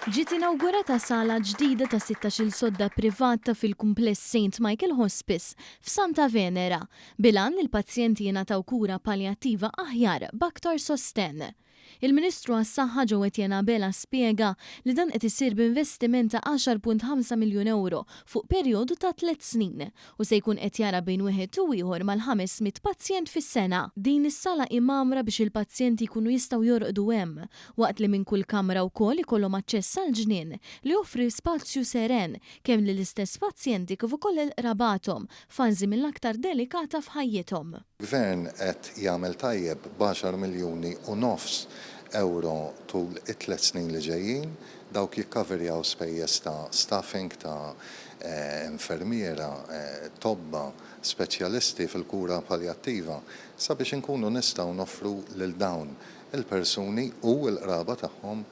Ġiet inawgurata sala ġdida ta' 16-il sodda privata fil-kumpless St. Michael Hospice f'Santa Venera, bilan li l-pazjenti jingħataw kura paljattiva aħjar b'aktar sostenn. Il-Ministru għas-Saħħa Joe Etienne Bella spjega li dan qed isir b'investiment ta' 10.5 miljun euro fuq perjodu ta' 3 snin u se jkun qed jara bejn wieħed u ieħor mal-500 pazjent fis-sena. Din is-sala imamra biex il-pazjenti jkunu jistgħu jorqdu hemm, waqt li minn kull kamra wkoll ikollhom aċċess għall-ġnien li joffri spazju seren kemm lill-istess pazjenti kif ukoll il-rabathom fażi mill-aktar delikata f'ħajjithom. Gvern qed jagħmel tajjeb b'10 miljuni u nofs euro tul it-3 snin li ġejjin, dawk jikkaverjaw spejjeż ta' staffing ta' infermiera, tobba, speċjalisti fil-kura paljattiva sabiex inkunu nistgħu noffru lil dawn il-persuni u l-qraba tagħhom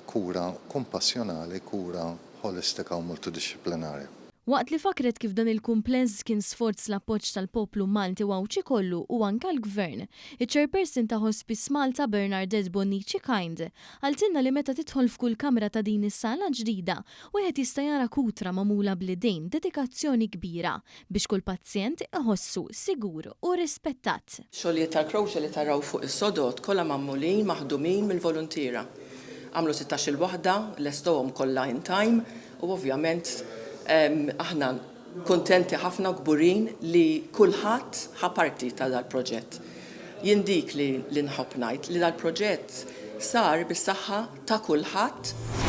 kura kompassjonali, kura holistika u multidisciplinari. Waqt li fakret kif dan il-kumpless kien sforz l-appoġġ tal-poplu Malti wawċi kollu u anke l-Gvern, iċ-Chairperson ta' Hospice Malta Bernadette Bonnici Kind għaltilna li meta tidħol f'kull kamra ta' din is-sala ġdida wieħed jista' jara kutra magħmula bl-idejn dedikazzjoni kbira biex kull pazjent iħossu sigur u rispettat. Xogħlijiet tal-Croce li taraw fuq is-sodod kollha magħmulin maħdumin mill-volontiera. Għamlu 16-il waħda, lestowhom kollha in time u ovvjament aħna kontenti ħafna kburin li kulħadd ħa parti ta' dal-proġett. Jien dik li nħobb ngħid li dal-proġett sar bis-saħħa ta' kulħadd.